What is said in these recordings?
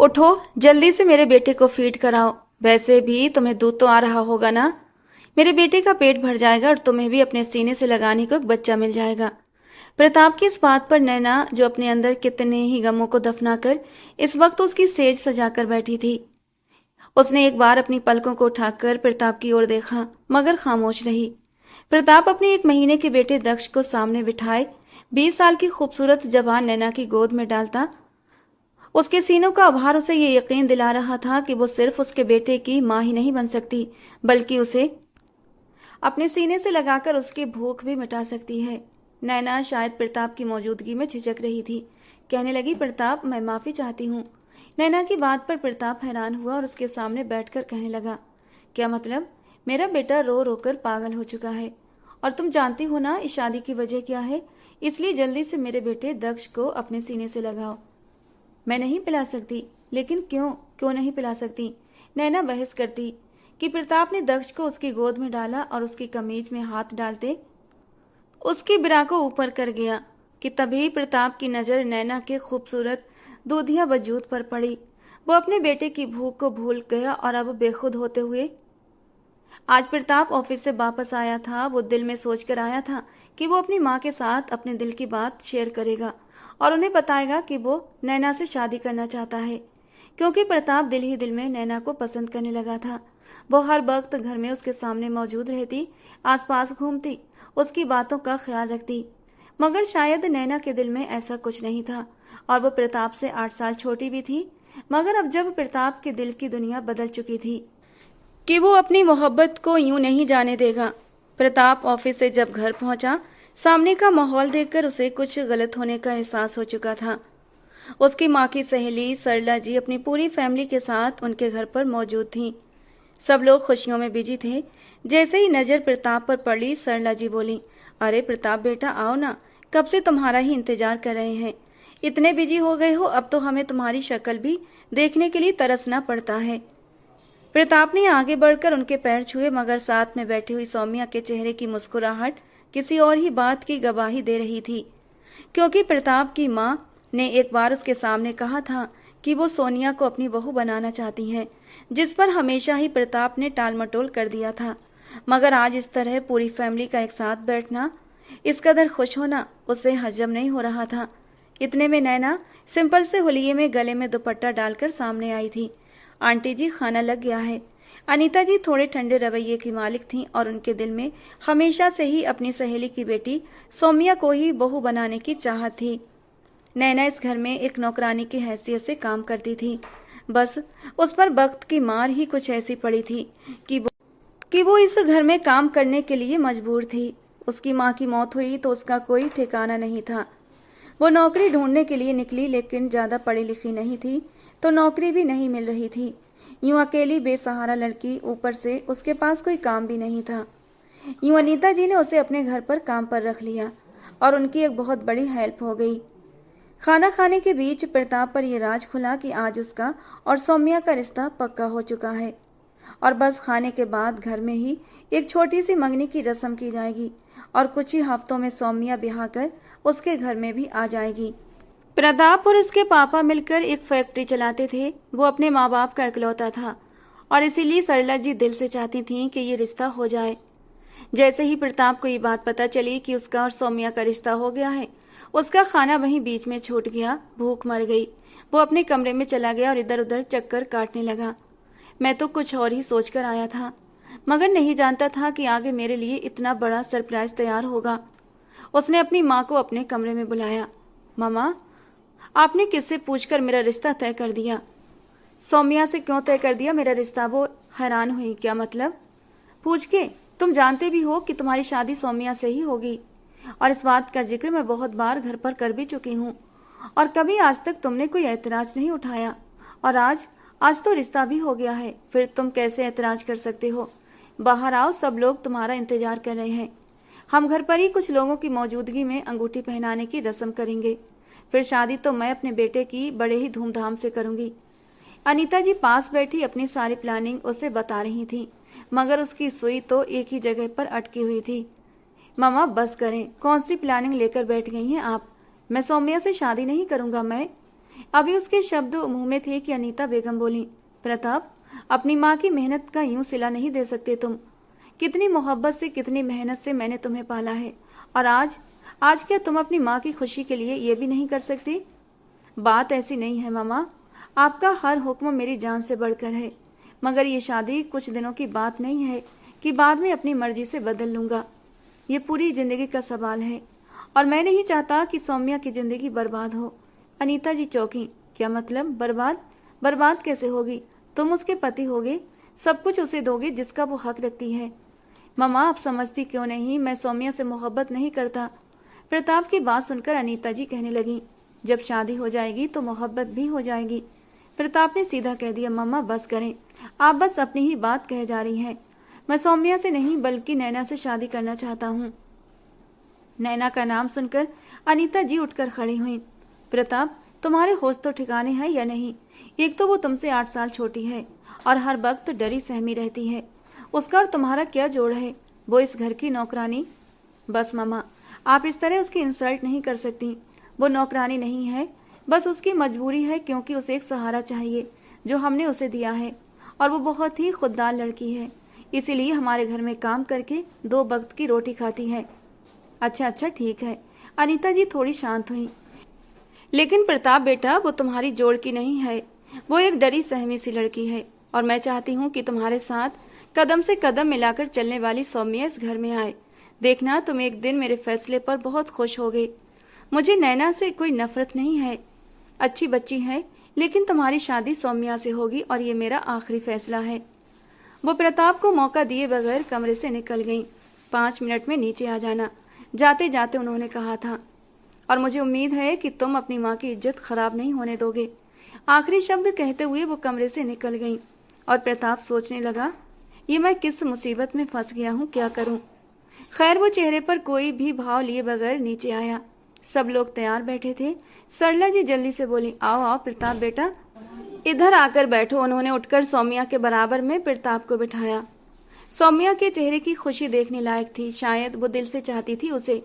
उठो, जल्दी से मेरे बेटे को फीड कराओ। वैसे भी तुम्हें दूध तो आ रहा होगा ना। मेरे बेटे का पेट भर जाएगा और तुम्हें भी अपने सीने से लगाने को एक बच्चा मिल जाएगा। प्रताप की इस बात पर नैना, जो अपने अंदर कितने ही गमों को दफनाकर इस वक्त उसकी सेज सजाकर बैठी थी, उसने एक बार अपनी पलकों को उठाकर प्रताप की ओर देखा, मगर खामोश रही। प्रताप अपने 1 महीने के बेटे दक्ष को सामने बिठाए 20 साल की खूबसूरत जवान नैना की गोद में डालता। उसके सीनों का आभार उसे ये यकीन दिला रहा था कि वो सिर्फ उसके बेटे की मां ही नहीं बन सकती, बल्कि उसे अपने सीने से लगाकर उसकी भूख भी मिटा सकती है। नैना शायद प्रताप की मौजूदगी में झिझक रही थी। कहने लगी, प्रताप, मैं माफी चाहती हूँ। नैना की बात पर प्रताप हैरान हुआ और उसके सामने बैठकर कहने लगा, क्या मतलब? मेरा बेटा रो रोकर पागल हो चुका है, और तुम जानती हो ना इस शादी की वजह क्या है। इसलिए जल्दी से मेरे बेटे दक्ष को अपने सीने से लगाओ। मैं नहीं पिला सकती। लेकिन क्यों क्यों नहीं पिला सकती? नैना बहस करती कि प्रताप ने दक्ष को उसकी गोद में डाला और उसकी कमीज में हाथ डालते उसकी बिरा को ऊपर कर गया कि तभी प्रताप की नजर नैना के खूबसूरत दूधिया वजूद पर पड़ी। वो अपने बेटे की भूख को भूल गया और अब बेखुद होते हुए आज प्रताप ऑफिस से वापस आया था। वो दिल में सोचकर आया था कि वो अपनी माँ के साथ अपने दिल की बात शेयर करेगा और उन्हें बताएगा कि वो नैना से शादी करना चाहता है, क्योंकि प्रताप दिल ही दिल में नैना को पसंद करने लगा था। वो हर वक्त घर में उसके सामने मौजूद रहती, आसपास घूमती, उसकी बातों का ख्याल रखती। मगर शायद नैना के दिल में ऐसा कुछ नहीं था, और वो प्रताप से 8 साल छोटी भी थी। मगर अब जब प्रताप के दिल की दुनिया बदल चुकी थी कि वो अपनी मोहब्बत को यूं नहीं जाने देगा। प्रताप ऑफिस से जब घर पहुंचा, सामने का माहौल देखकर उसे कुछ गलत होने का एहसास हो चुका था। उसकी माँ की सहेली सरला जी अपनी पूरी फैमिली के साथ उनके घर पर मौजूद थीं। सब लोग खुशियों में बिजी थे। जैसे ही नजर प्रताप पर पड़ी, सरला जी बोली, अरे प्रताप बेटा, आओ ना, कब से तुम्हारा ही इंतजार कर रहे हैं। इतने बिजी हो गए हो, अब तो हमें तुम्हारी शक्ल भी देखने के लिए तरसना पड़ता है। प्रताप ने आगे बढ़कर उनके पैर छुए, मगर साथ में बैठी हुई सौम्या के चेहरे की मुस्कुराहट किसी और ही बात की गवाही दे रही थी, क्योंकि प्रताप की माँ ने एक बार उसके सामने कहा था कि वो सोनिया को अपनी बहू बनाना चाहती हैं, जिस पर हमेशा ही प्रताप ने टालमटोल कर दिया था। मगर आज इस तरह पूरी फैमिली का एक साथ बैठना, इस कदर खुश होना उसे हजम नहीं हो रहा था। इतने में नैना सिंपल से हुलिये में गले में दुपट्टा डालकर सामने आई थी। आंटी जी, खाना लग गया है। अनीता जी थोड़े ठंडे रवैये की मालिक थीं और उनके दिल में हमेशा से ही अपनी सहेली की बेटी सौम्या को ही बहू बनाने की चाहत थी। नैना इस घर में एक नौकरानी की हैसियत से काम करती थी। बस उस पर वक्त की मार ही कुछ ऐसी पड़ी थी कि वो इस घर में काम करने के लिए मजबूर थी। उसकी माँ की मौत हुई तो उसका कोई ठिकाना नहीं था। वो नौकरी ढूंढने के लिए निकली, लेकिन ज्यादा पढ़ी लिखी नहीं थी, तो नौकरी भी नहीं मिल रही थी। यूं अकेली बेसहारा लड़की, ऊपर से उसके पास कोई काम भी नहीं था। यूं अनीता जी ने उसे अपने घर पर काम पर रख लिया और उनकी एक बहुत बड़ी हेल्प हो गई। खाना खाने के बीच प्रताप पर यह राज खुला कि आज उसका और सौम्या का रिश्ता पक्का हो चुका है, और बस खाने के बाद घर में ही एक छोटी सी मंगनी की रस्म की जाएगी और कुछ ही हफ्तों में सौम्या ब्याह कर उसके घर में भी आ जाएगी। प्रताप और उसके पापा मिलकर एक फैक्ट्री चलाते थे। वो अपने माँ बाप का इकलौता था और इसीलिए सरला जी दिल से चाहती थीं कि ये रिश्ता हो जाए। जैसे ही प्रताप को ये बात पता चली कि उसका और सौम्या का रिश्ता हो गया है, उसका खाना वहीं बीच में छूट गया, भूख मर गई। वो अपने कमरे में चला गया और इधर उधर चक्कर काटने लगा। मैं तो कुछ और ही सोचकर आया था, मगर नहीं जानता था कि आगे मेरे लिए इतना बड़ा सरप्राइज तैयार होगा। उसने अपनी माँ को अपने कमरे में बुलाया। मामा, आपने किससे पूछकर मेरा रिश्ता तय कर दिया? सौम्या से क्यों तय कर दिया मेरा रिश्ता? वो हैरान हुई। क्या मतलब? पूछ के? तुम जानते भी हो कि तुम्हारी शादी सौम्या से ही होगी, और इस बात का जिक्र मैं बहुत बार घर पर कर भी चुकी हूँ, और कभी आज तक तुमने कोई ऐतराज नहीं उठाया, और आज तो रिश्ता भी हो गया है, फिर तुम कैसे ऐतराज कर सकते हो? बाहर आओ, सब लोग तुम्हारा इंतजार कर रहे हैं। हम घर पर ही कुछ लोगों की मौजूदगी में अंगूठी पहनाने की रस्म करेंगे, फिर शादी तो मैं अपने बेटे की बड़े ही धूमधाम से करूंगी। अनीता जी पास बैठी अपनी सारी प्लानिंग उसे बता रही थी, मगर उसकी सुई तो एक ही जगह पर अटकी हुई थी। मामा बस करें, कौन सी प्लानिंग लेकर बैठ गई हैं आप? मैं सौम्या से शादी नहीं करूंगा। अभी उसके शब्द मुंह में थे कि अनीता बेगम बोली, प्रताप, अपनी माँ की मेहनत का यूं सिला नहीं दे सकते तुम। कितनी मोहब्बत से, कितनी मेहनत से मैंने तुम्हें पाला है, और आज आज क्या तुम अपनी माँ की खुशी के लिए ये भी नहीं कर सकते? बात ऐसी नहीं है मामा, आपका हर हुक्म मेरी जान से बढ़कर है, मगर ये शादी कुछ दिनों की बात नहीं है कि बाद में अपनी मर्जी से बदल लूंगा। ये पूरी जिंदगी का सवाल है, और मैं नहीं चाहता कि सौम्या की जिंदगी बर्बाद हो। अनीता जी चौंकी। क्या मतलब बर्बाद? बर्बाद कैसे होगी? तुम उसके पति होगे, सब कुछ उसे दोगे जिसका वो हक रखती है। मामा, आप समझती क्यों नहीं, मैं सौम्या से मोहब्बत नहीं करता। प्रताप की बात सुनकर अनीता जी कहने लगी, जब शादी हो जाएगी तो मोहब्बत भी हो जाएगी। प्रताप ने सीधा कह दिया, मम्मा बस करें, आप बस अपनी ही बात कह जा रही हैं। मैं सौम्या से नहीं बल्कि नैना से शादी करना चाहता हूँ। नैना का नाम सुनकर अनीता जी उठकर खड़ी हुई। प्रताप, तुम्हारे होश तो ठिकाने हैं या नहीं? एक तो वो तुमसे 8 साल छोटी है और हर वक्त डरी सहमी रहती है। उसका और तुम्हारा क्या जोड़ है? वो इस घर की नौकरानी। बस मामा, आप इस तरह उसकी इंसल्ट नहीं कर सकती। वो नौकरानी नहीं है, बस उसकी मजबूरी है, क्योंकि उसे एक सहारा चाहिए जो हमने उसे दिया है, और वो बहुत ही खुददार लड़की है, इसीलिए हमारे घर में काम करके 2 वक्त की रोटी खाती है। अच्छा अच्छा ठीक है। अनीता जी थोड़ी शांत हुई। लेकिन प्रताप बेटा, वो तुम्हारी जोड़ की नहीं है, वो एक डरी सहमी सी लड़की है, और मैं चाहती हूँ कि तुम्हारे साथ कदम से कदम मिलाकर चलने वाली सौम्या इस घर में आए। देखना, तुम एक दिन मेरे फैसले पर बहुत खुश होगे। मुझे नैना से कोई नफरत नहीं है, अच्छी बच्ची है, लेकिन तुम्हारी शादी सौम्या से होगी, और ये मेरा आखिरी फैसला है। वो प्रताप को मौका दिए बगैर कमरे से निकल गई। 5 मिनट में नीचे आ जाना, जाते जाते उन्होंने कहा था, और मुझे उम्मीद है कि तुम अपनी माँ की इज्जत खराब नहीं होने दोगे। आखिरी शब्द कहते हुए वो कमरे से निकल गई, और प्रताप सोचने लगा, ये मैं किस मुसीबत में फंस गया हूँ, क्या करूँ। खैर, वो चेहरे पर कोई भी भाव लिए बगैर नीचे आया। सब लोग तैयार बैठे थे। सरला जी जल्दी से बोली, आओ आओ प्रताप बेटा, इधर आकर बैठो। उन्होंने उठकर सौम्या के बराबर में प्रताप को बिठाया। सौम्या के चेहरे की खुशी देखने लायक थी, शायद वो दिल से चाहती थी उसे।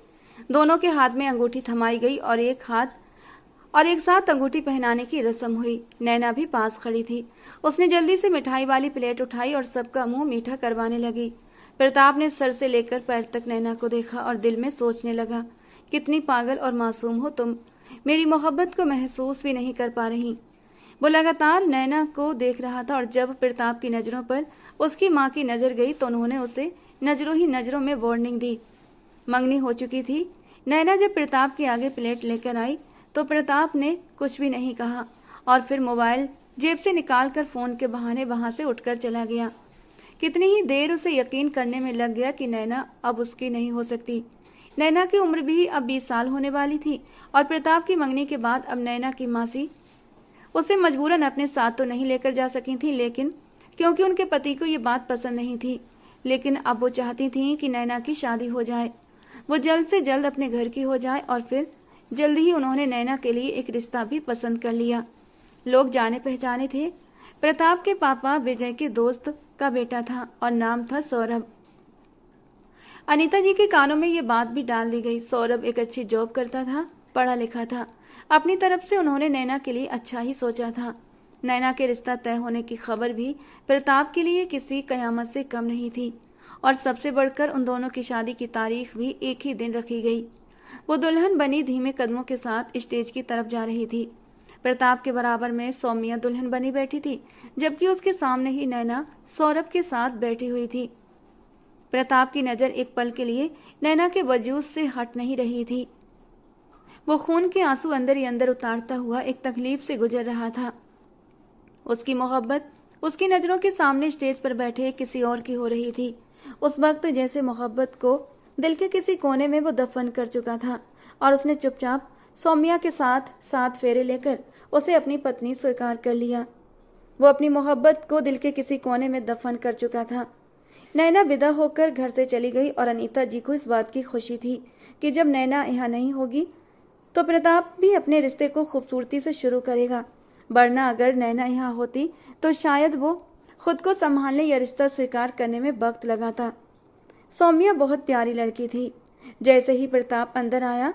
दोनों के हाथ में अंगूठी थमाई गई और एक साथ अंगूठी पहनाने की रस्म हुई। नैना भी पास खड़ी थी। उसने जल्दी से मिठाई वाली प्लेट उठाई और सबका मुंह मीठा करवाने लगी। प्रताप ने सर से लेकर पैर तक नैना को देखा और दिल में सोचने लगा, कितनी पागल और मासूम हो तुम, मेरी मोहब्बत को महसूस भी नहीं कर पा रही। वो लगातार नैना को देख रहा था, और जब प्रताप की नजरों पर उसकी माँ की नजर गई तो उन्होंने उसे नजरों ही नजरों में वार्निंग दी। मंगनी हो चुकी थी। नैना जब प्रताप के आगे प्लेट लेकर आई तो प्रताप ने कुछ भी नहीं कहा, और फिर मोबाइल जेब से निकालकर फोन के बहाने वहां से उठकर चला गया। कितनी ही देर उसे यकीन करने में लग गया कि नैना अब उसकी नहीं हो सकती। नैना की उम्र भी अब 20 साल होने वाली थी, और प्रताप की मंगनी के बाद अब नैना की मासी उसे मजबूरन अपने साथ तो नहीं लेकर जा सकी थी, लेकिन क्योंकि उनके पति को ये बात पसंद नहीं थी, लेकिन अब वो चाहती थी कि नैना की शादी हो जाए, वो जल्द से जल्द अपने घर की हो जाए। और फिर जल्द ही उन्होंने नैना के लिए एक रिश्ता भी पसंद कर लिया। लोग जाने पहचाने थे। प्रताप के पापा विजय के दोस्त का बेटा था और नाम था सौरभ। अनीता जी के कानों में ये बात भी डाल दी गई। सौरभ एक अच्छी जॉब करता था, पढ़ा लिखा था। अपनी तरफ से उन्होंने नैना के लिए अच्छा ही सोचा था। नैना के रिश्ता तय होने की खबर भी प्रताप के लिए किसी कयामत से कम नहीं थी, और सबसे बढ़कर उन दोनों की शादी की तारीख भी एक ही दिन रखी गई। वो दुल्हन बनी धीमे कदमों के साथ स्टेज की तरफ जा रही थी। प्रताप के बराबर में सौम्या दुल्हन बनी बैठी थी, जबकि उसके सामने ही नैना सौरभ के साथ बैठी हुई थी। प्रताप की नजर एक पल के लिए नैना के वजूद से हट नहीं रही थी। वो खून के आंसू अंदर ही अंदर उतारता हुआ एक तकलीफ से गुजर रहा था। उसकी मोहब्बत उसकी नजरों के सामने स्टेज पर बैठे किसी और की हो रही थी। उस वक्त जैसे मोहब्बत को दिल के किसी कोने में वो दफन कर चुका था, और उसने चुपचाप सौम्या के साथ 7 फेरे लेकर उसे अपनी पत्नी स्वीकार कर लिया। वो अपनी मोहब्बत को दिल के किसी कोने में दफन कर चुका था। नैना विदा होकर घर से चली गई, और अनीता जी को इस बात की खुशी थी कि जब नैना यहाँ नहीं होगी तो प्रताप भी अपने रिश्ते को खूबसूरती से शुरू करेगा, वरना अगर नैना यहाँ होती तो शायद वो खुद को संभालने या रिश्ता स्वीकार करने में वक्त लगाता। सौम्या बहुत प्यारी लड़की थी। जैसे ही प्रताप अंदर आया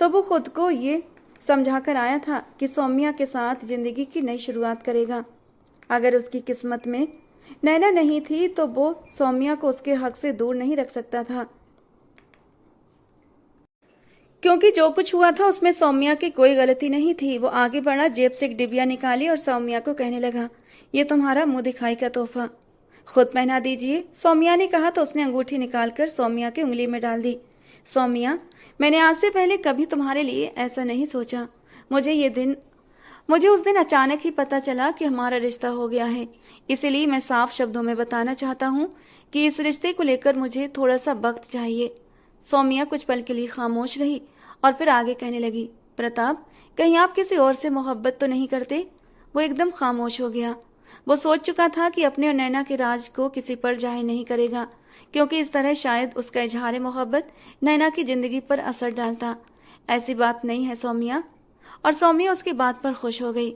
तो वो खुद को ये समझाकर आया था कि सौम्या के साथ जिंदगी की नई शुरुआत करेगा। अगर उसकी किस्मत में नैना नहीं थी तो वो सौम्या को उसके हक से दूर नहीं रख सकता था, क्योंकि जो कुछ हुआ था उसमें सौम्या की कोई गलती नहीं थी। वो आगे बढ़ा, जेब से एक डिबिया निकाली और सौम्या को कहने लगा, ये तुम्हारा मुंह दिखाई का तोहफा, खुद पहना दीजिए। सौम्या ने कहा तो उसने अंगूठी निकालकर सौम्या की उंगली में डाल दी। सौम्या, मैंने आज से पहले कभी तुम्हारे लिए ऐसा नहीं सोचा। मुझे उस दिन अचानक ही पता चला कि हमारा रिश्ता हो गया है। इसलिए मैं साफ शब्दों में बताना चाहता हूँ कि इस रिश्ते को लेकर मुझे थोड़ा सा वक्त चाहिए। सौम्या कुछ पल के लिए खामोश रही और फिर आगे कहने लगी, प्रताप, कहीं आप किसी और से मोहब्बत तो नहीं करते? वो एकदम खामोश हो गया। वो सोच चुका था कि अपने और नैना के राज को किसी पर जाहिर नहीं करेगा, क्योंकि इस तरह शायद उसका इजहार मोहब्बत नैना की जिंदगी पर असर डालता। ऐसी बात नहीं है सौम्या। और सौम्या उसकी बात पर खुश हो गई।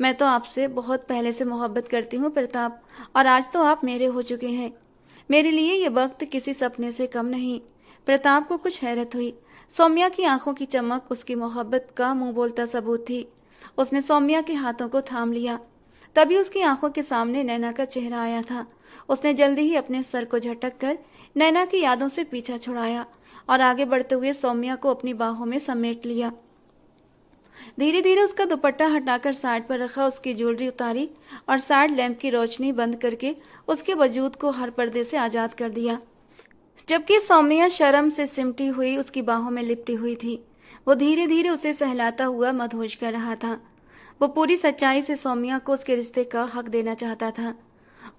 मैं तो आपसे बहुत पहले से मोहब्बत करती हूँ प्रताप, और आज तो आप मेरे हो चुके हैं। मेरे लिए ये वक्त किसी सपने से कम नहीं। प्रताप को कुछ हैरत हुई। सौम्या की आंखों की चमक उसकी मोहब्बत का मुंह बोलता सबूत थी। उसने सौम्या के हाथों को थाम लिया। तभी उसकी आंखों के सामने नैना का चेहरा आया था। उसने जल्दी ही अपने सर को झटक कर नैना की यादों से पीछा छुड़ाया और आगे बढ़ते हुए सौम्या को अपनी बाहों में समेट लिया। धीरे धीरे उसका दुपट्टा हटाकर साइड पर रखा, उसकी ज्वेलरी उतारी और साइड लैंप की रोशनी बंद करके उसके वजूद को हर पर्दे से आजाद कर दिया। जबकि सौम्या शर्म से सिमटी हुई उसकी बाहों में लिपटी हुई थी। वो धीरे धीरे उसे सहलाता हुआ मदहोश कर रहा था। वो पूरी सच्चाई से सौम्या को उसके रिश्ते का हक देना चाहता था।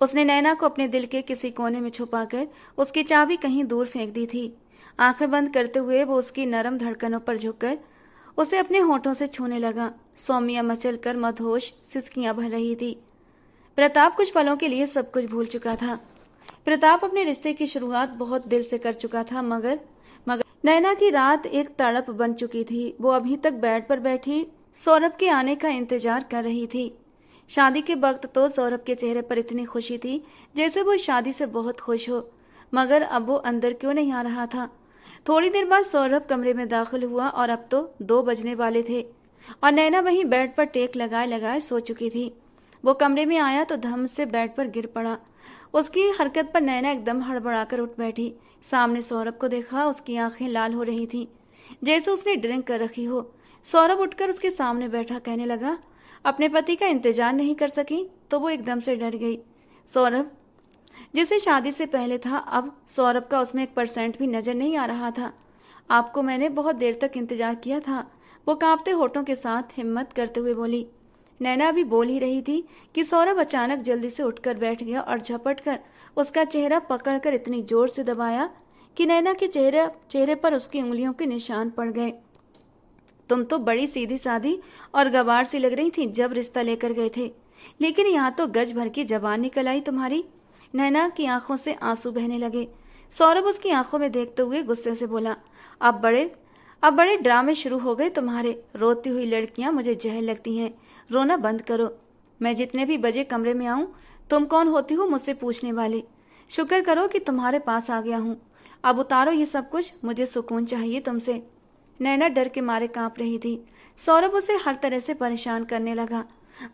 उसने नैना को अपने दिल के किसी कोने में छुपाकर उसकी चाबी कहीं दूर फेंक दी थी। आंखें बंद करते हुए वो उसकी नरम धड़कनों पर झुककर उसे अपने होठों से छूने लगा। सौम्या मचलकर मदहोश सिसकियां भर रही थी। प्रताप कुछ पलों के लिए सब कुछ भूल चुका था। प्रताप अपने रिश्ते की शुरुआत बहुत दिल से कर चुका था, मगर नैना की रात एक तड़प बन चुकी थी। वो अभी तक बेड पर बैठी सौरभ के आने का इंतजार कर रही थी। शादी के वक्त तो सौरभ के चेहरे पर इतनी खुशी थी जैसे वो शादी से बहुत खुश हो, मगर अब वो अंदर क्यों नहीं आ रहा था। थोड़ी देर बाद सौरभ कमरे में दाखिल हुआ और अब तो 2 बजने वाले थे और नैना वहीं बेड पर टेक लगाए लगाए सो चुकी थी। वो कमरे में आया तो धम से बेड पर गिर पड़ा। उसकी हरकत पर नैना एकदम हड़बड़ाकर उठ बैठी। सामने सौरभ को देखा, उसकी आंखें लाल हो रही थीं, जैसे उसने ड्रिंक कर रखी हो। सौरभ उठकर उसके सामने बैठा, कहने लगा, अपने पति का इंतजार नहीं कर सकी? तो वो एकदम से डर गई। सौरभ जिसे शादी से पहले था, अब सौरभ का उसमें 1% भी नजर नहीं आ रहा था। आपको मैंने बहुत देर तक इंतजार किया था, वो कांपते होठों के साथ हिम्मत करते हुए बोली। नैना भी बोल ही रही थी कि सौरभ अचानक जल्दी से उठकर बैठ गया और झपट कर उसका चेहरा पकड़कर इतनी जोर से दबाया कि नैना के चेहरे पर उसकी उंगलियों के निशान पड़ गए। तुम तो बड़ी सीधी सादी और गवार सी लग रही थी जब रिश्ता लेकर गए थे, लेकिन यहाँ तो गज भर की जबान निकल आई तुम्हारी। नैना की आंखों से आंसू बहने लगे। सौरभ उसकी आंखों में देखते हुए गुस्से से बोला, अब बड़े ड्रामे शुरू हो गए तुम्हारे। रोती हुई लड़कियां मुझे जहर लगती हैं। रोना बंद करो। मैं जितने भी बजे कमरे में आऊं, तुम कौन होती हो मुझसे पूछने वाली? शुक्र करो कि तुम्हारे पास आ गया हूं। अब उतारो ये सब कुछ, मुझे सुकून चाहिए तुमसे। नैना डर के मारे कांप रही थी। सौरभ उसे हर तरह से परेशान करने लगा।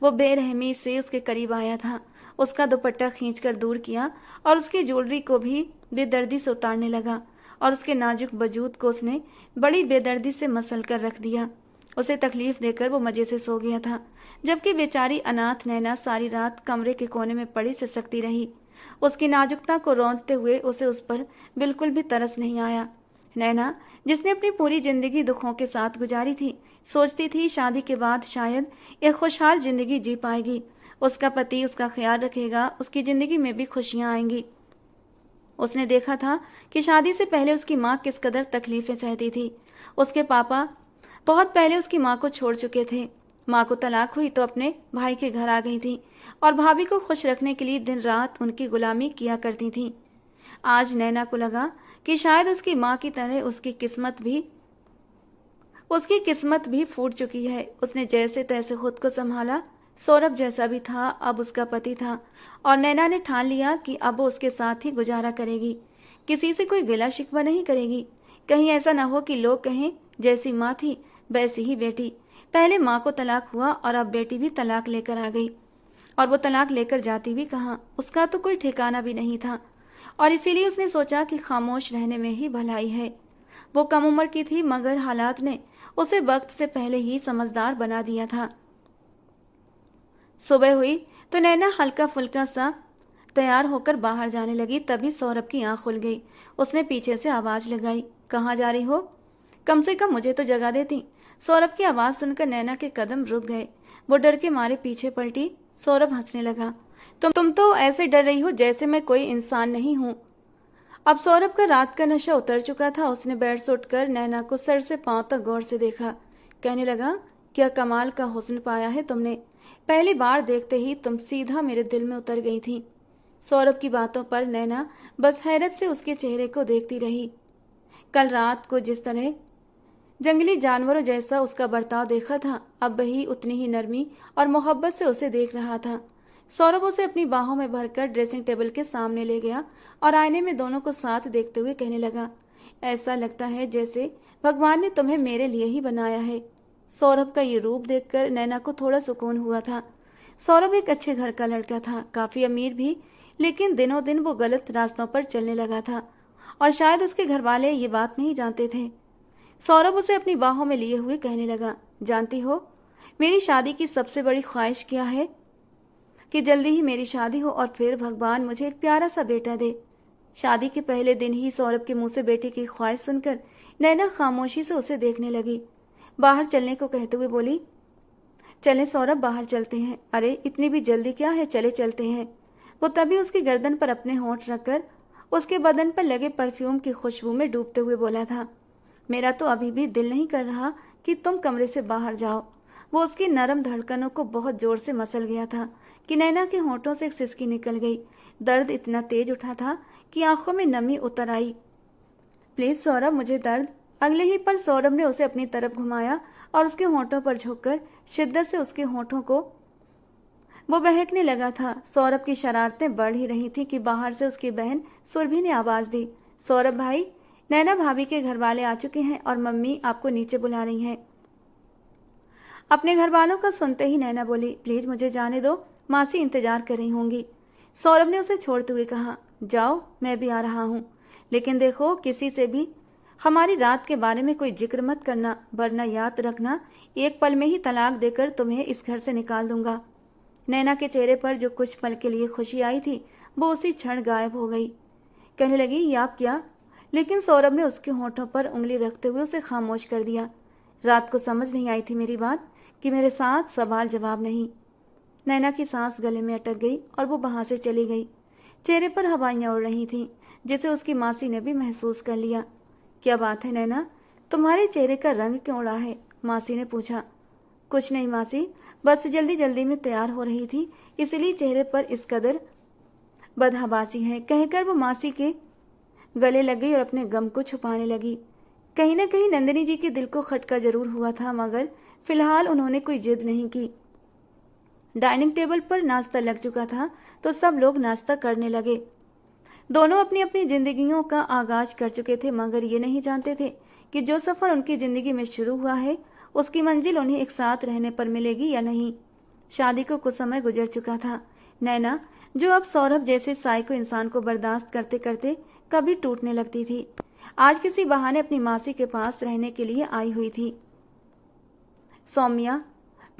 वो बेरहमी से उसके करीब आया था, उसका दुपट्टा खींचकर दूर किया और उसकी ज्वेलरी को भी बेदर्दी से उतारने लगा और उसके नाजुक वजूद को उसने बड़ी बेदर्दी से मसल कर रख दिया। उसे तकलीफ देकर वो मजे से सो गया था, जबकि बेचारी अनाथ नैना सारी रात कमरे के कोने में पड़ी सिसकती रही। उसकी नाजुकता को रौंदते हुए उसे उस पर बिल्कुल भी तरस नहीं आया। नैना, जिसने अपनी पूरी जिंदगी दुखों के साथ गुजारी थी, सोचती थी शादी के बाद शायद एक खुशहाल जिंदगी जी पाएगी। उसका पति उसका ख्याल रखेगा, उसकी जिंदगी में भी खुशियां आएंगी। उसने देखा था कि शादी से पहले उसकी माँ किस कदर तकलीफें सहती थी। उसके पापा बहुत पहले उसकी माँ को छोड़ चुके थे। माँ को तलाक हुई तो अपने भाई के घर आ गई थी और भाभी को खुश रखने के लिए दिन रात उनकी गुलामी किया करती थी। आज नैना को लगा कि शायद उसकी माँ की तरह उसकी किस्मत भी फूट चुकी है। उसने जैसे तैसे खुद को संभाला। सौरभ जैसा भी था, अब उसका पति था और नैना ने ठान लिया कि अब वो उसके साथ ही गुजारा करेगी, किसी से कोई गिला शिकवा नहीं करेगी। कहीं ऐसा न हो कि लोग कहें, जैसी माँ थी वैसी ही बेटी, पहले माँ को तलाक हुआ और अब बेटी भी तलाक लेकर आ गई। और वो तलाक लेकर जाती भी कहाँ, उसका तो कोई ठिकाना भी नहीं था। और इसीलिए उसने सोचा कि खामोश रहने में ही भलाई है। वो कम उम्र की थी, मगर हालात ने उसे वक्त से पहले ही समझदार बना दिया था। सुबह हुई तो नैना हल्का फुल्का सा तैयार होकर बाहर जाने लगी। तभी सौरभ की आंख खुल गई। उसने पीछे से आवाज लगाई, कहाँ जा रही हो? कम से कम मुझे तो जगा देती। सौरभ की आवाज सुनकर नैना के कदम रुक गए। वो डर के मारे पीछे पलटी। सौरभ हंसने लगा, तुम तो ऐसे डर रही हो जैसे मैं कोई इंसान नहीं हूं। अब सौरभ का रात का नशा उतर चुका था। उसने बेड से उठकर नैना को सर से पांव तक गौर से देखा। कहने लगा, क्या कमाल का हुस्न पाया है तुमने। पहली बार देखते ही तुम सीधा मेरे दिल में उतर गई थी। सौरभ की बातों पर नैना बस हैरत से उसके चेहरे को देखती रही। कल रात को जिस तरह जंगली जानवरों जैसा उसका बर्ताव देखा था, अब वही उतनी ही नरमी और मोहब्बत से उसे देख रहा था। सौरभ उसे अपनी बाहों में भरकर ड्रेसिंग टेबल के सामने ले गया और आईने में दोनों को साथ देखते हुए कहने लगा, ऐसा लगता है जैसे भगवान ने तुम्हें मेरे लिए ही बनाया है। सौरभ का ये रूप देखकर नैना को थोड़ा सुकून हुआ था। सौरभ एक अच्छे घर का लड़का था, काफी अमीर भी, लेकिन दिनों दिन वो गलत रास्तों पर चलने लगा था और शायद उसके घर वाले ये बात नहीं जानते थे। सौरभ उसे अपनी बाहों में लिए हुए कहने लगा, जानती हो मेरी शादी की सबसे बड़ी ख्वाहिश क्या है? कि जल्दी ही मेरी शादी हो और फिर भगवान मुझे एक प्यारा सा बेटा दे। शादी के पहले दिन ही सौरभ के मुंह से बेटे की ख्वाहिश सुनकर नैना खामोशी से उसे देखने लगी। बाहर चलने को कहते हुए बोली, चले सौरभ, बाहर चलते हैं। अरे इतनी भी जल्दी क्या है, चले चलते हैं। वो तभी उसकी गर्दन पर अपने होंठ रखकर उसके बदन पर लगे परफ्यूम की खुशबू में डूबते हुए बोला था, मेरा तो अभी भी दिल नहीं कर रहा कि तुम कमरे से बाहर जाओ। वो उसकी नरम धड़कनों को बहुत जोर से मसल गया था कि नैना के होंठों से एक सिसकी निकल गई। दर्द इतना तेज उठा था कि आंखों में नमी उतर आई। प्लीज सौरभ, मुझे दर्द। अगले ही पल सौरभ ने उसे अपनी तरफ घुमाया और उसके होंठों पर झुककर शिद्दत से उसके होंठों को वो बहकने लगा था। सौरभ की शरारतें बढ़ ही रही थी कि बाहर से उसकी बहन सुरभि ने आवाज दी, सौरभ भाई, नैना भाभी के घर वाले आ चुके हैं और मम्मी आपको नीचे बुला रही हैं। अपने घर वालों का सुनते ही नैना बोली, प्लीज मुझे जाने दो, मासी इंतजार कर रही होंगी। सौरभ ने उसे छोड़ते हुए कहा, जाओ, मैं भी आ रहा हूँ, लेकिन देखो किसी से भी हमारी रात के बारे में कोई जिक्र मत करना, वरना याद रखना एक पल में ही तलाक देकर तुम्हें इस घर से निकाल दूंगा। नैना के चेहरे पर जो कुछ पल के लिए खुशी आई थी वो उसी क्षण गायब हो गई। कहने लगी, ये आप क्या? लेकिन सौरभ ने उसके होंठों पर उंगली रखते हुए उसे खामोश कर दिया। रात को समझ नहीं आई थी मेरी बात, कि मेरे साथ सवाल जवाब नहीं। नैना की सांस गले में अटक गई और वो वहां से चली गई। चेहरे पर हवाइयां उड़ रही थीं, जिसे उसकी मासी ने भी महसूस कर लिया। क्या बात है नैना, तुम्हारे चेहरे का रंग क्यों उड़ा है? मासी ने पूछा। कुछ नहीं मासी, बस जल्दी जल्दी में तैयार हो रही थी, इसलिए चेहरे पर इस कदर बदहवासी है, कहकर वो मासी के गले लग गई और अपने गम को छुपाने लगी। कहीं न कहीं नंदिनी जी के दिल को खटका जरूर हुआ था, मगर फिलहाल उन्होंने कोई जिद नहीं की। डाइनिंग टेबल पर नाश्ता लग चुका था तो सब लोग नाश्ता करने लगे। दोनों अपनी अपनी जिंदगियों का आगाज कर चुके थे, मगर ये नहीं जानते थे कि जो सफर उनकी जिंदगी में शुरू हुआ है उसकी मंजिल उन्हें एक साथ रहने पर मिलेगी या नहीं। शादी को कुछ समय गुजर चुका था। नैना, जो अब सौरभ जैसे साइको इंसान को बर्दाश्त करते करते कभी टूटने लगती थी, आज किसी बहाने अपनी मासी के पास रहने के लिए आई हुई थी। सौम्या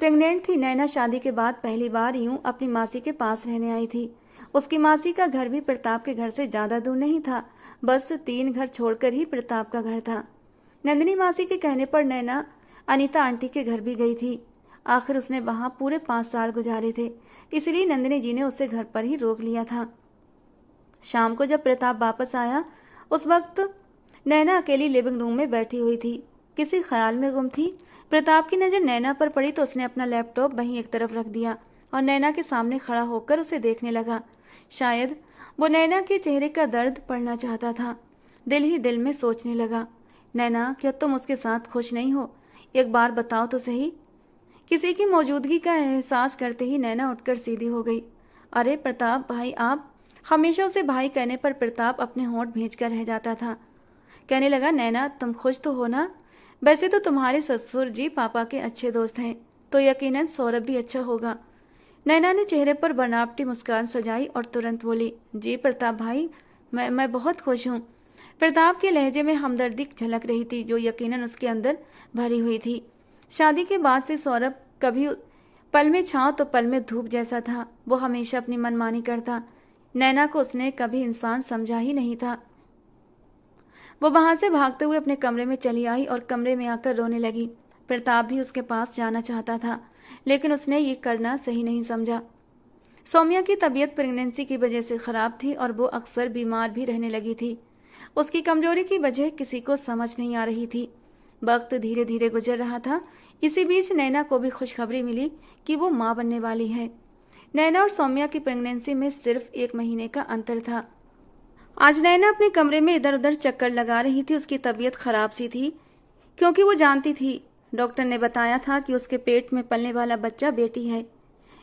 प्रेग्नेंट थी। नैना शादी के बाद पहली बार यूं अपनी मासी के पास रहने आई थी। उसकी मासी का घर भी प्रताप के घर से ज्यादा दूर नहीं था, बस 3 घर छोड़कर ही प्रताप का घर था। नंदिनी मासी के कहने पर नैना अनीता आंटी के घर भी गई थी। आखिर उसने वहां पूरे 5 साल गुजारे थे, इसलिए नंदिनी जी ने उसे घर पर ही रोक लिया था। शाम को जब प्रताप वापस आया, उस वक्त नैना अकेली लिविंग रूम में बैठी हुई थी, किसी ख्याल में गुम थी। प्रताप की नजर नैना पर पड़ी तो उसने अपना लैपटॉप वहीं एक तरफ रख दिया और नैना के सामने खड़ा होकर उसे देखने लगा। शायद वो नैना के चेहरे का दर्द पढ़ना चाहता था। दिल ही दिल में सोचने लगा, नैना, क्या तुम उसके साथ खुश नहीं हो? एक बार बताओ तो सही। किसी की मौजूदगी का एहसास करते ही नैना उठकर सीधी हो गई। अरे प्रताप भाई, आप। हमेशा उसे भाई कहने पर प्रताप अपने होंठ भींच कर रह जाता था। कहने लगा, नैना तुम खुश तो हो ना? वैसे तो तुम्हारे ससुर जी पापा के अच्छे दोस्त हैं, तो यकीनन सौरभ भी अच्छा होगा। नैना ने चेहरे पर बनावटी मुस्कान सजाई और तुरंत बोली, जी प्रताप भाई, मैं बहुत खुश हूँ। प्रताप के लहजे में हमदर्दी झलक रही थी, जो यकीनन उसके अंदर भरी हुई थी। शादी के बाद से सौरभ कभी पल में छांव तो पल में धूप जैसा था। वो हमेशा अपनी मनमानी करता। नैना को उसने कभी इंसान समझा ही नहीं था। वो वहां से भागते हुए अपने कमरे में चली आई और कमरे में आकर रोने लगी। प्रताप भी उसके पास जाना चाहता था, लेकिन उसने ये करना सही नहीं समझा। सौम्या की तबीयत प्रेगनेंसी की वजह से खराब थी और वो अक्सर बीमार भी रहने लगी थी। उसकी कमजोरी की वजह किसी को समझ नहीं आ रही थी। वक्त धीरे धीरे गुजर रहा था। इसी बीच नैना को भी खुशखबरी मिली कि वो मां बनने वाली है। नैना और सौम्या की प्रेगनेंसी में सिर्फ 1 महीने का अंतर था। आज नैना अपने कमरे में इधर उधर चक्कर लगा रही थी। उसकी तबीयत खराब सी थी, क्योंकि वो जानती थी डॉक्टर ने बताया था कि उसके पेट में पलने वाला बच्चा बेटी है।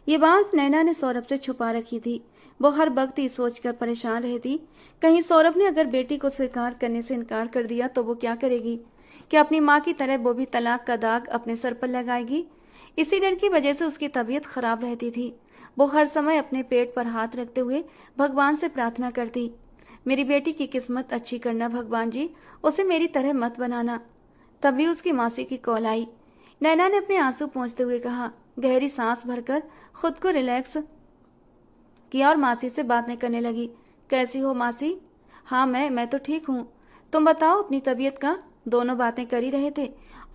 ये बात नैना ने सौरभ से छुपा रखी थी। वो हर वक्त ये सोचकर परेशान रहती, कहीं सौरभ ने अगर बेटी को स्वीकार करने से इनकार कर दिया तो वो क्या करेगी? क्या अपनी माँ की तरह वो भी तलाक का दाग अपने सर पर लगाएगी? इसी डर की वजह से उसकी तबीयत खराब रहती थी। वो हर समय अपने पेट पर हाथ रखते हुए भगवान से प्रार्थना करती, मेरी बेटी की किस्मत अच्छी करना भगवान जी, उसे मेरी तरह मत बनाना। तभी उसकी मासी की कॉल आई। नैना ने अपने आंसू पोंछते हुए कहा, गहरी सांस भरकर खुद को रिलैक्स किया और मासी से बातें करने लगी। कैसी हो मासी? हाँ मैं तो ठीक हूँ। तुम बताओ अपनी तबीयत का। दोनों बातें कर ही रहे थे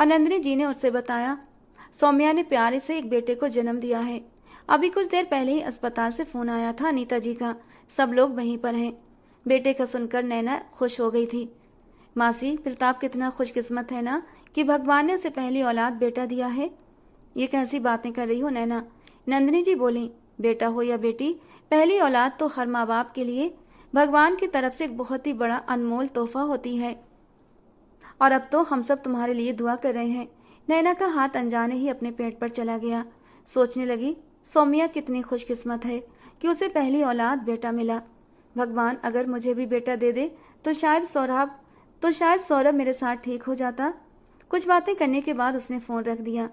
और नंदिनी जी ने उससे बताया, सौम्या ने प्यारे से एक बेटे को जन्म दिया है। अभी कुछ देर पहले ही अस्पताल से फोन आया था अनीता जी का। सब लोग वहीं पर हैं। बेटे का सुनकर नैना खुश हो गई थी। मासी, प्रताप कितना खुशकिस्मत है ना कि भगवान ने उसे पहली औलाद बेटा दिया है। ये कैसी बातें कर रही हो नैना? नंदिनी जी बोली, बेटा हो या बेटी, पहली औलाद तो हर माँ बाप के लिए भगवान की तरफ से एक बहुत ही बड़ा अनमोल तोहफा होती है, और अब तो हम सब तुम्हारे लिए दुआ कर रहे हैं। नैना का हाथ अनजाने ही अपने पेट पर चला गया। सोचने लगी, सौम्या कितनी खुशकिस्मत है कि उसे पहली औलाद बेटा मिला। भगवान अगर मुझे भी बेटा दे दे तो शायद सौरभ मेरे साथ ठीक हो जाता। कुछ बातें करने के बाद उसने फोन रख दिया।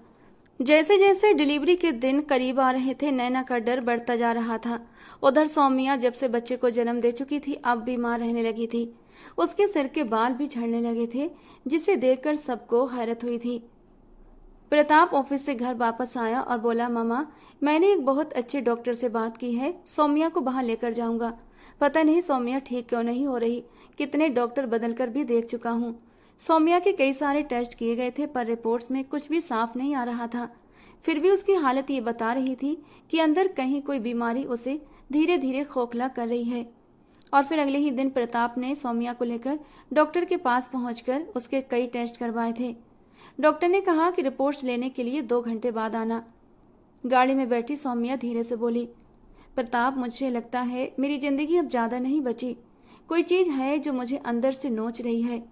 जैसे जैसे डिलीवरी के दिन करीब आ रहे थे, नैना का डर बढ़ता जा रहा था। उधर सौम्या जब से बच्चे को जन्म दे चुकी थी, अब बीमार रहने लगी थी। उसके सिर के बाल भी झड़ने लगे थे, जिसे देखकर सबको हैरत हुई थी। प्रताप ऑफिस से घर वापस आया और बोला, मामा, मैंने एक बहुत अच्छे डॉक्टर से बात की है, सौम्या को वहां लेकर जाऊंगा। पता नहीं सौम्या ठीक क्यों नहीं हो रही। कितने डॉक्टर बदलकर भी देख चुका हूँ। सौम्या के कई सारे टेस्ट किए गए थे, पर रिपोर्ट्स में कुछ भी साफ नहीं आ रहा था। फिर भी उसकी हालत ये बता रही थी कि अंदर कहीं कोई बीमारी उसे धीरे धीरे खोखला कर रही है। और फिर अगले ही दिन प्रताप ने सौम्या को लेकर डॉक्टर के पास पहुंचकर उसके कई टेस्ट करवाए थे। डॉक्टर ने कहा कि रिपोर्ट्स लेने के लिए 2 घंटे बाद आना। गाड़ी में बैठी सौम्या धीरे से बोली, प्रताप, मुझे लगता है मेरी जिंदगी अब ज्यादा नहीं बची। कोई चीज है जो मुझे अंदर से नोच रही है।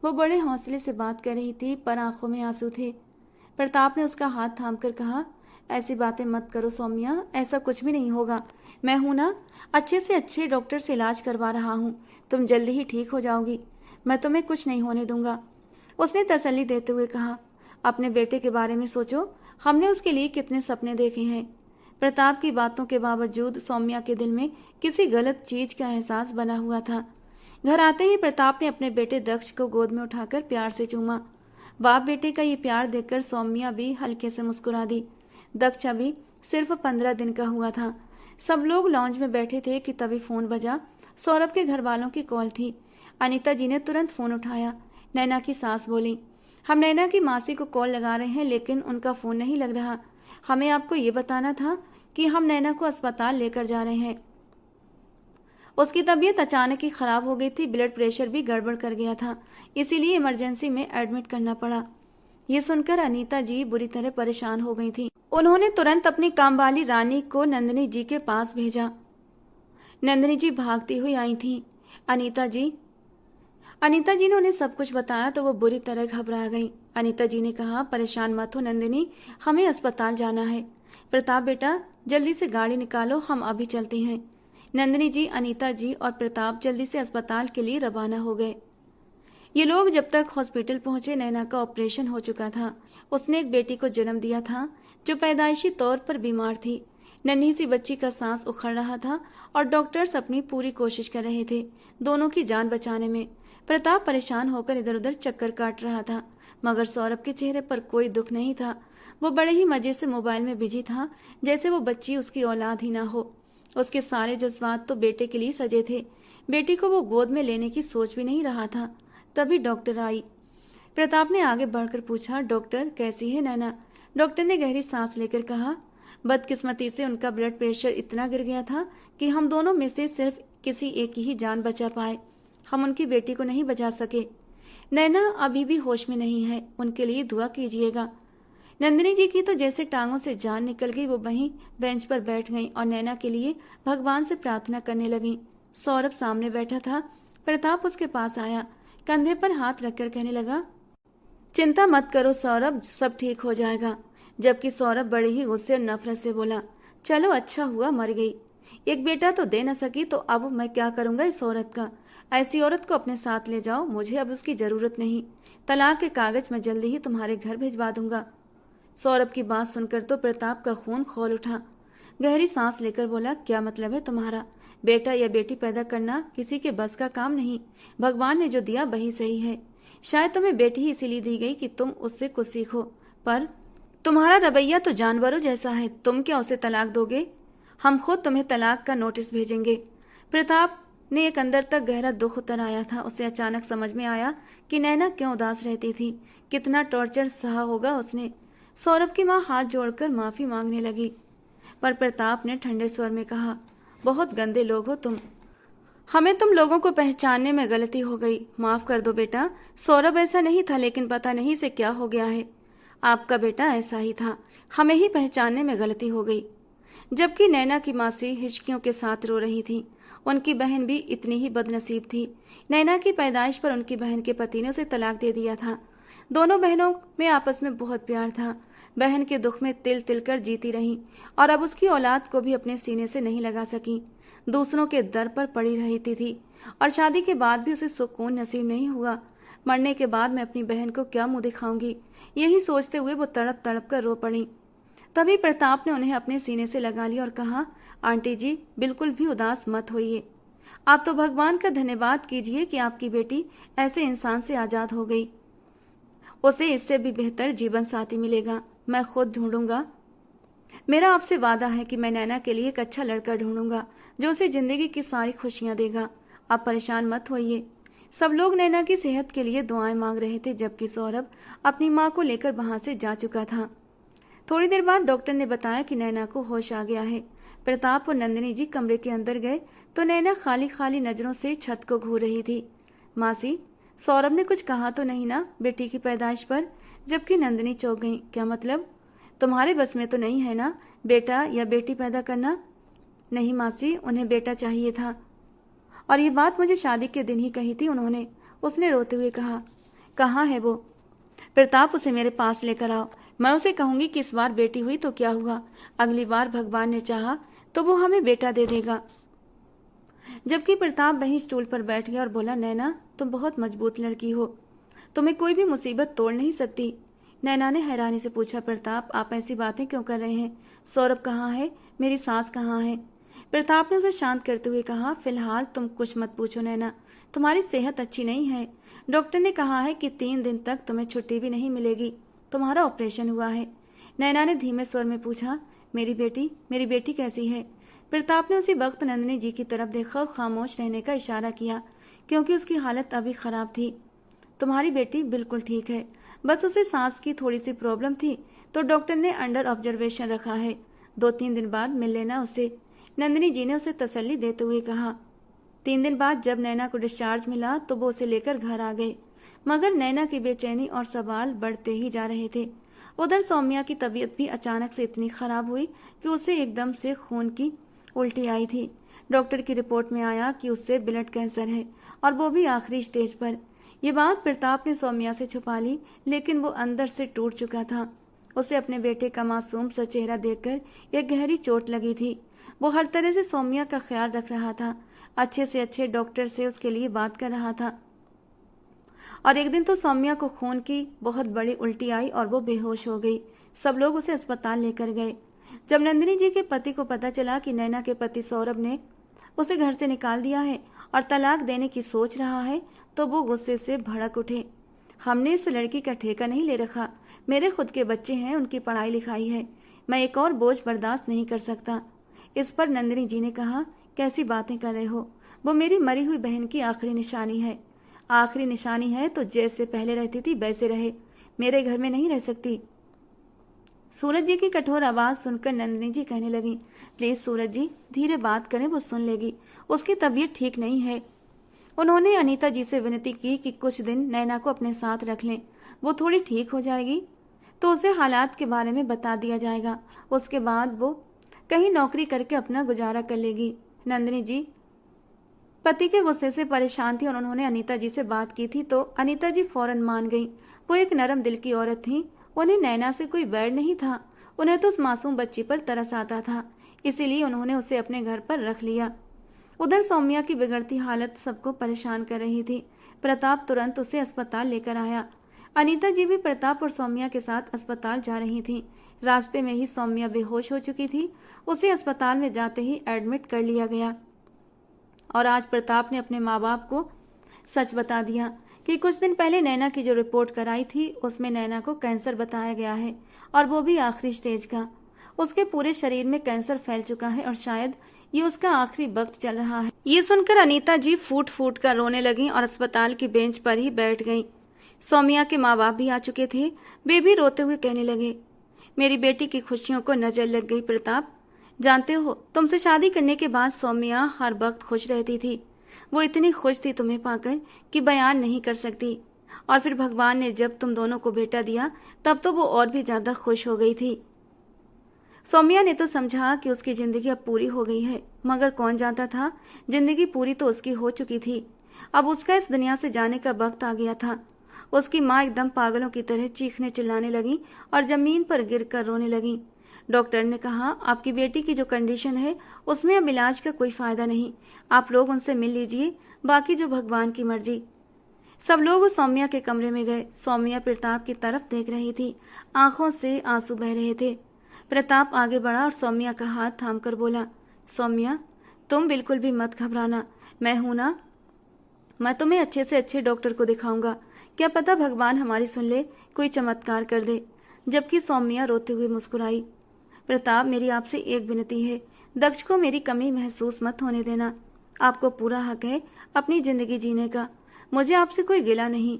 वो बड़े हौसले से बात कर रही थी, पर आंखों में आंसू थे। प्रताप ने उसका हाथ थामकर कहा, ऐसी बातें मत करो सौम्या, ऐसा कुछ भी नहीं होगा। मैं हूं ना, अच्छे से अच्छे डॉक्टर से इलाज करवा रहा हूं। तुम जल्दी ही ठीक हो जाओगी। मैं तुम्हें कुछ नहीं होने दूंगा। उसने तसल्ली देते हुए कहा, अपने बेटे के बारे में सोचो, हमने उसके लिए कितने सपने देखे हैं। प्रताप की बातों के बावजूद सौम्या के दिल में किसी गलत चीज का एहसास बना हुआ था। घर आते ही प्रताप ने अपने बेटे दक्ष को गोद में उठाकर प्यार से चूमा। बाप बेटे का ये प्यार देखकर सौम्या भी हल्के से मुस्कुरा दी। दक्ष अभी सिर्फ 15 दिन का हुआ था। सब लोग लॉन्ज में बैठे थे कि तभी फोन बजा। सौरभ के घर वालों की कॉल थी। अनीता जी ने तुरंत फोन उठाया। नैना की सास बोली, हम नैना की मासी को कॉल लगा रहे हैं, लेकिन उनका फोन नहीं लग रहा। हमें आपको ये बताना था कि हम नैना को अस्पताल लेकर जा रहे हैं। उसकी तबीयत अचानक ही खराब हो गई थी। ब्लड प्रेशर भी गड़बड़ कर गया था, इसीलिए इमरजेंसी में एडमिट करना पड़ा। ये सुनकर अनीता जी बुरी तरह परेशान हो गई थी। उन्होंने तुरंत अपनी कामवाली रानी को नंदिनी जी के पास भेजा। नंदिनी जी भागती हुई आई थी। अनीता जी ने उन्हें सब कुछ बताया तो वो बुरी तरह घबरा गई। अनीता जी ने कहा, परेशान मत हो नंदिनी, हमें अस्पताल जाना है। प्रताप बेटा, जल्दी से गाड़ी निकालो, हम अभी चलते हैं। नंदिनी जी, अनीता जी और प्रताप जल्दी से अस्पताल के लिए रवाना हो गए। ये लोग जब तक हॉस्पिटल पहुंचे, नैना का ऑपरेशन हो चुका था। उसने एक बेटी को जन्म दिया था जो पैदाइशी तौर पर बीमार थी। नन्ही सी बच्ची का सांस उखड़ रहा था और डॉक्टर्स अपनी पूरी कोशिश कर रहे थे दोनों की जान बचाने में। प्रताप परेशान होकर इधर उधर चक्कर काट रहा था, मगर सौरभ के चेहरे पर कोई दुख नहीं था। वो बड़े ही मजे से मोबाइल में बिजी था, जैसे वो बच्ची उसकी औलाद ही ना हो। उसके सारे जज्बात तो बेटे के लिए सजे थे। बेटी को वो गोद में लेने की सोच भी नहीं रहा था। तभी डॉक्टर आई। प्रताप ने आगे बढ़कर पूछा, डॉक्टर कैसी है नैना? डॉक्टर ने गहरी सांस लेकर कहा, बदकिस्मती से उनका ब्लड प्रेशर इतना गिर गया था कि हम दोनों में से सिर्फ किसी एक की ही जान बचा पाए। हम उनकी बेटी को नहीं बचा सके। नैना अभी भी होश में नहीं है, उनके लिए दुआ कीजिएगा। नंदिनी जी की तो जैसे टांगों से जान निकल गई। वो वहीं बेंच पर बैठ गईं और नैना के लिए भगवान से प्रार्थना करने लगीं। सौरभ सामने बैठा था। प्रताप उसके पास आया, कंधे पर हाथ रखकर कहने लगा, चिंता मत करो सौरभ, सब ठीक हो जाएगा। जबकि सौरभ बड़े ही गुस्से और नफरत से बोला, चलो अच्छा हुआ मर गई। एक बेटा तो दे न सकी, तो अब मैं क्या करूंगा इस औरत का? ऐसी औरत को अपने साथ ले जाओ, मुझे अब उसकी जरूरत नहीं। तलाक के कागज मैं जल्दी ही तुम्हारे घर भिजवा दूंगा। सौरभ की बात सुनकर तो प्रताप का खून खौल उठा। गहरी सांस लेकर बोला, क्या मतलब है तुम्हारा? बेटा या बेटी पैदा करना किसी के बस का काम नहीं। भगवान ने जो दिया वही सही है। शायद तुम्हें बेटी ही इसीलिए दी गई कि तुम उससे कुछ सीखो, पर तुम्हारा रवैया तो जानवरों जैसा है। तुम क्या उसे तलाक दोगे? हम खुद तुम्हें तलाक का नोटिस भेजेंगे। प्रताप ने एक अंदर तक गहरा दुख उतर आया था। उसे अचानक समझ में आया कि नैना क्यों उदास रहती थी, कितना टॉर्चर सहा होगा उसने। सौरभ की माँ हाथ जोड़कर माफी मांगने लगी, पर प्रताप ने ठंडे स्वर में कहा, बहुत गंदे लोग हो तुम। हमें तुम लोगों को पहचानने में गलती हो गई, माफ कर दो बेटा। सौरभ ऐसा नहीं था, लेकिन पता नहीं से क्या हो गया है। आपका बेटा ऐसा ही था, हमें ही पहचानने में गलती हो गई। जबकि नैना की मासी हिचकियों के साथ रो रही थी। उनकी बहन भी इतनी ही बदनसीब थी। नैना की पैदाइश पर उनकी बहन के पति ने उसे तलाक दे दिया था। दोनों बहनों में आपस में बहुत प्यार था। बहन के दुख में तिल तिल कर जीती रही और अब उसकी औलाद को भी अपने सीने से नहीं लगा सकी। दूसरों के दर पर पड़ी रहती थी और शादी के बाद भी उसे सुकून नसीब नहीं हुआ। मरने के बाद मैं अपनी बहन को क्या मुंह दिखाऊंगी, यही सोचते हुए वो तड़प तड़प कर रो पड़ी। तभी प्रताप ने उन्हें अपने सीने से लगा लिया और कहा, आंटी जी बिल्कुल भी उदास मत होइए। आप तो भगवान का धन्यवाद कीजिए कि आपकी बेटी ऐसे इंसान से आजाद हो गई। उसे इससे भी बेहतर जीवन साथी मिलेगा। मैं खुद ढूंढूंगा। मेरा आपसे वादा है कि मैं नैना के लिए एक अच्छा लड़का ढूंढूंगा जो उसे जिंदगी की सारी खुशियां देगा। आप परेशान मत होइए। सब लोग नैना की सेहत के लिए दुआएं मांग रहे थे, जबकि सौरभ अपनी मां को लेकर वहां से जा चुका था। थोड़ी देर बाद डॉक्टर ने बताया कि नैना को होश आ गया है। प्रताप और नंदिनी जी कमरे के अंदर गए तो नैना खाली खाली नजरों से छत को घूर रही थी। मासी, सौरभ ने कुछ कहा तो नहीं ना बेटी की पैदाइश पर? जबकि नंदिनी चौंक गई। क्या मतलब? तुम्हारे बस में तो नहीं है ना बेटा या बेटी पैदा करना? नहीं मासी, उन्हें बेटा चाहिए था और ये बात मुझे शादी के दिन ही कही थी उन्होंने। उसने रोते हुए कहा। कहाँ है वो? प्रताप, उसे मेरे पास लेकर आओ। मैं उसे कहूंगी कि इस बार बेटी हुई तो क्या हुआ, अगली बार भगवान ने चाहा तो वो हमें बेटा दे देगा। जबकि प्रताप वहीं स्टूल पर बैठ गया और बोला, नैना तुम बहुत मजबूत लड़की हो, तुम्हें कोई भी मुसीबत तोड़ नहीं सकती। नैना ने हैरानी से पूछा, प्रताप आप ऐसी बातें क्यों कर रहे हैं? सौरभ कहाँ है? मेरी सास कहाँ है? प्रताप ने उसे शांत करते हुए कहा, फिलहाल तुम कुछ मत पूछो नैना, तुम्हारी सेहत अच्छी नहीं है। डॉक्टर ने कहा है कि 3 दिन तक तुम्हें छुट्टी भी नहीं मिलेगी। तुम्हारा ऑपरेशन हुआ है। नैना ने धीमे स्वर में पूछा, मेरी बेटी कैसी है? प्रताप ने उसी वक्त नंदिनी जी की तरफ देखा और खामोश रहने का इशारा किया, क्योंकि उसकी हालत अभी खराब थी। तुम्हारी बेटी बिल्कुल ठीक है, बस उसे सांस की थोड़ी सी प्रॉब्लम थी, तो डॉक्टर ने अंडर ऑब्जर्वेशन रखा है। 2-3 दिन बाद मिल लेना उसे। नंदिनी जी ने उसे तसल्ली देते हुए कहा। 3 दिन बाद जब नैना को डिस्चार्ज मिला तो वो उसे लेकर घर आ गए, मगर नैना की बेचैनी और सवाल बढ़ते ही जा रहे थे। उधर सौम्या की तबीयत भी अचानक से इतनी खराब हुई कि उसे एकदम से खून की उल्टी आई थी। डॉक्टर की रिपोर्ट में आया कि उससे ब्लड कैंसर है और वो भी आखिरी स्टेज पर। ये बात प्रताप ने सौम्या से छुपा ली, लेकिन वो अंदर से टूट चुका था। उसे अपने बेटे का मासूम सा चेहरा देखकर एक गहरी चोट लगी थी। वो हर तरह से सौम्या का ख्याल रख रहा था, अच्छे से अच्छे डॉक्टर से उसके लिए बात कर रहा था और एक दिन तो सौम्या को खून की बहुत बड़ी उल्टी आई और वो बेहोश हो गई। सब लोग उसे अस्पताल लेकर गए। जब नंदिनी जी के पति को पता चला कि नैना के पति सौरभ ने उसे घर से निकाल दिया है और तलाक देने की सोच रहा है, तो वो गुस्से से भड़क उठे। हमने इस लड़की का ठेका नहीं ले रखा, मेरे खुद के बच्चे हैं, उनकी पढ़ाई लिखाई है, मैं एक और बोझ बर्दाश्त नहीं कर सकता। इस पर नंदिनी जी ने कहा, कैसी बातें कर रहे हो, वो मेरी मरी हुई बहन की आखिरी निशानी है। आखिरी निशानी है तो जैसे पहले रहती थी वैसे रहे, मेरे घर में नहीं रह सकती। सूरज जी की कठोर आवाज सुनकर नंदिनी जी कहने लगी, प्लीज सूरज जी धीरे बात करें, वो सुन लेगी, उसकी तबीयत ठीक नहीं है। उन्होंने अनीता जी से विनती की कि कुछ दिन नैना को अपने साथ रख लें, वो थोड़ी ठीक हो जाएगी तो उसे हालात के बारे में बता दिया जाएगा, उसके बाद वो कहीं नौकरी करके अपना गुजारा कर लेगी। नंदिनी जी पति के गुस्से से परेशान थी और उन्होंने अनीता जी से बात की थी तो अनीता जी फौरन मान गई। वो एक नरम दिल की औरत थी, उन्हें नैना से कोई बैर नहीं था, उन्हें तो उस मासूम बच्ची पर तरस आता था, इसीलिए उन्होंने उसे अपने घर पर रख लिया। उधर सौम्या की बिगड़ती हालत सबको परेशान कर रही थी। प्रताप तुरंत उसे अस्पताल लेकर आया। अनीता जी भी प्रताप और सौम्या के साथ अस्पताल जा रही थी। रास्ते में ही सौम्या बेहोश हो चुकी थी, उसे अस्पताल में जाते ही एडमिट कर लिया गया। और आज प्रताप ने अपने माँ बाप को सच बता दिया कि कुछ दिन पहले नैना की जो रिपोर्ट कराई थी उसमें नैना को कैंसर बताया गया है, और वो भी आखिरी स्टेज का। उसके पूरे शरीर में कैंसर फैल चुका है और शायद ये उसका आखिरी वक्त चल रहा है। ये सुनकर अनीता जी फूट फूट कर रोने लगी और अस्पताल की बेंच पर ही बैठ गईं। सौम्या के माँ बाप भी आ चुके थे, वे भी रोते हुए कहने लगे, मेरी बेटी की खुशियों को नजर लग गई प्रताप। जानते हो, तुमसे शादी करने के बाद सौम्या हर वक्त खुश रहती थी, वो इतनी खुश थी तुम्हें पाकर कि बयान नहीं कर सकती। और फिर भगवान ने जब तुम दोनों को बेटा दिया तब तो वो और भी ज्यादा खुश हो गई थी। सौम्या ने तो समझा कि उसकी जिंदगी अब पूरी हो गई है, मगर कौन जानता था जिंदगी पूरी तो उसकी हो चुकी थी। अब उसका इस दुनिया से जाने का वक्त आ गया था। उसकी माँ एकदम पागलों की तरह चीखने चिल्लाने लगी और जमीन पर गिरकर रोने लगी। डॉक्टर ने कहा, आपकी बेटी की जो कंडीशन है उसमें अब इलाज का कोई फायदा नहीं, आप लोग उनसे मिल लीजिए, बाकी जो भगवान की मर्जी। सब लोग उस सौम्या के कमरे में गए। सौम्या प्रताप की तरफ देख रही थी, आंखों से आंसू बह रहे थे। प्रताप आगे बढ़ा और सौम्या का हाथ थामकर बोला, सौम्या तुम बिल्कुल भी मत घबराना, मैं हूं ना, मैं तुम्हें अच्छे से अच्छे डॉक्टर को दिखाऊंगा, क्या पता भगवान हमारी सुन ले, कोई चमत्कार कर दे। जबकि सौम्या रोते हुए मुस्कुराई, प्रताप मेरी आपसे एक विनती है, दक्ष को मेरी कमी महसूस मत होने देना, आपको पूरा हक है अपनी जिंदगी जीने का, मुझे आपसे कोई गिला नहीं।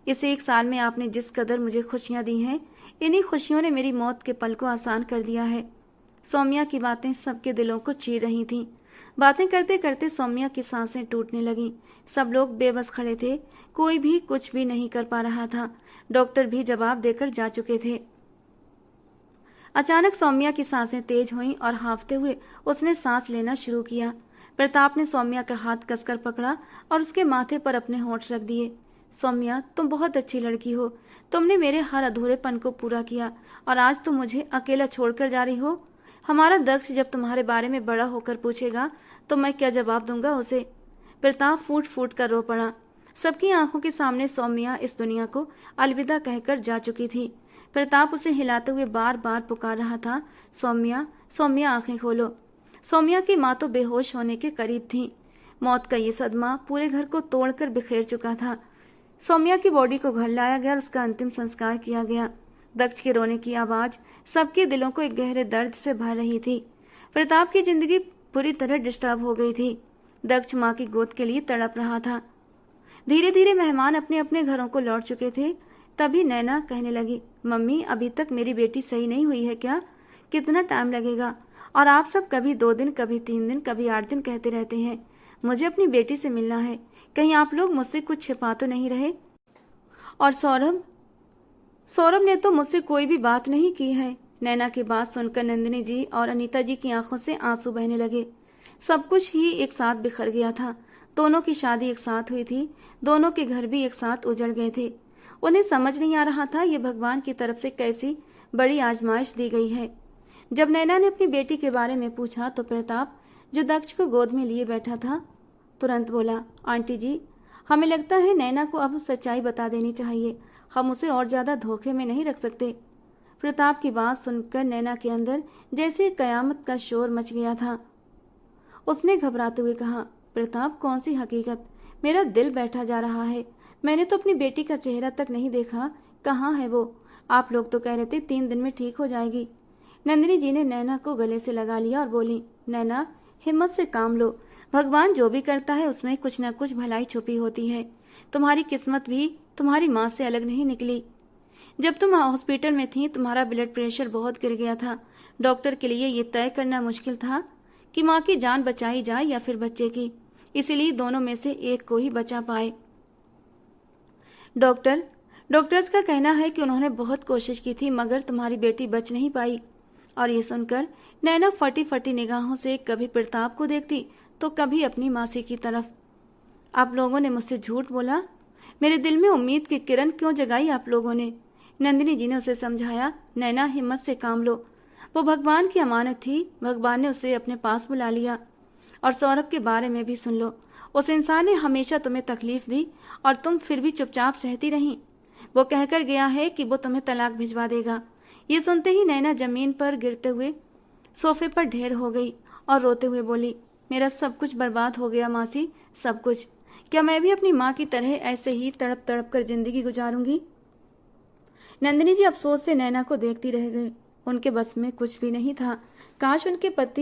इस एक साल में आपने जिस कदर मुझे खुशियां दी हैं, इन्हीं खुशियों ने मेरी मौत के पल को आसान कर दिया है। सौम्या की बातें सबके दिलों को चीर रही थीं। बातें करते करते सौम्या की सांसें टूटने लगीं। सब लोग बेबस खड़े थे, कोई भी कुछ भी नहीं कर पा रहा था। डॉक्टर भी जवाब देकर जा चुके थे। अचानक सौम्या की सांसें तेज हुईं और हांफते हुए उसने सांस लेना शुरू किया। प्रताप ने सौम्या का हाथ कसकर पकड़ा और उसके माथे पर अपने होंठ रख दिए। सौम्या तुम बहुत अच्छी लड़की हो, तुमने मेरे हर अधूरेपन को पूरा किया और आज तुम मुझे अकेला छोड़कर जा रही हो। हमारा दक्ष जब तुम्हारे बारे में बड़ा होकर पूछेगा तो मैं क्या जवाब दूंगा उसे। प्रताप फूट फूट कर रो पड़ा। सबकी आंखों के सामने सौम्या इस दुनिया को अलविदा कहकर जा चुकी थी। प्रताप उसे हिलाते हुए बार बार पुकार रहा था, सौम्या सौम्या आंखें खोलो। सौम्या की माँ तो बेहोश होने के करीब थी। मौत का ये सदमा पूरे घर को तोड़कर बिखेर चुका था। सौम्या की बॉडी को घर लाया गया और उसका अंतिम संस्कार किया गया। दक्ष के रोने की आवाज सबके दिलों को एक गहरे दर्द से भर रही थी। प्रताप की जिंदगी पूरी तरह डिस्टर्ब हो गई थी। दक्ष माँ की गोद के लिए तड़प रहा था। धीरे धीरे मेहमान अपने अपने घरों को लौट चुके थे। तभी नैना कहने लगी, मम्मी अभी तक मेरी बेटी सही नहीं हुई है क्या? कितना टाइम लगेगा? और आप सब कभी 2 दिन, कभी 3 दिन, कभी 8 दिन कहते रहते हैं। मुझे अपनी बेटी से मिलना है, कहीं आप लोग मुझसे कुछ छिपा तो नहीं रहे? और सौरभ ने तो मुझसे कोई भी बात नहीं की है। नैना की बात सुनकर नंदिनी जी और अनीता जी की आंखों से आंसू बहने लगे। सब कुछ ही एक साथ बिखर गया था। दोनों की शादी एक साथ हुई थी, दोनों के घर भी एक साथ उजड़ गए थे। उन्हें समझ नहीं आ रहा था ये भगवान की तरफ से कैसी बड़ी आजमाइश दी गई है। जब नैना ने अपनी बेटी के बारे में पूछा तो प्रताप, जो दक्ष को गोद में लिए बैठा था, तुरंत बोला, आंटी जी हमें लगता है नैना को अब सच्चाई बता देनी चाहिए। हम उसे और ज्यादा धोखे में नहीं रख सकते। प्रताप की बात सुनकर नैना के अंदर जैसे कयामत का शोर मच गया था। उसने घबराते हुए कहा, प्रताप, कौन सी हकीकत? मेरा दिल बैठा जा रहा है। मैंने तो अपनी बेटी का चेहरा तक नहीं देखा। कहाँ है वो? आप लोग तो कह रहे थे 3 दिन में ठीक हो जाएगी। नंदिनी जी ने नैना को गले से लगा लिया और बोली, नैना, हिम्मत से काम लो। भगवान जो भी करता है उसमें कुछ न कुछ भलाई छुपी होती है। तुम्हारी किस्मत भी तुम्हारी माँ से अलग नहीं निकली। जब तुम हॉस्पिटल में थी तुम्हारा ब्लड प्रेशर बहुत गिर गया था। डॉक्टर के लिए ये तय करना मुश्किल था कि माँ की जान बचाई जाए या फिर बच्चे की। इसीलिए दोनों में से एक को ही बचा पाए। डॉक्टर्स का कहना है कि उन्होंने बहुत कोशिश की थी मगर तुम्हारी बेटी बच नहीं पाई। और ये सुनकर नैना फटी फटी निगाहों से कभी प्रताप को देखती तो कभी अपनी मासी की तरफ। आप लोगों ने मुझसे झूठ बोला। मेरे दिल में उम्मीद की किरण क्यों जगाई आप लोगों ने? नंदिनी जी ने उसे समझाया, नैना, हिम्मत से काम लो। वो भगवान की अमानत थी। भगवान ने उसे अपने पास बुला लिया। और सौरभ के बारे में भी सुन लो। उस इंसान ने हमेशा तुम्हें तकलीफ दी और तुम फिर भी चुपचाप सहती रही। वो कहकर गया है कि वो तुम्हें तलाक भिजवा देगा। ये सुनते ही नैना जमीन पर गिरते हुए सोफे पर ढेर हो गई और रोते हुए बोली, मेरा सब कुछ बर्बाद हो गया मासी, सब कुछ। क्या मैं भी अपनी माँ की तरह ऐसे ही तड़प तड़प कर जिंदगी गुजारूंगी? नंदिनी जी अफसोस से नैना को देखती रह गई। उनके बस में कुछ भी नहीं था। काश उनके पति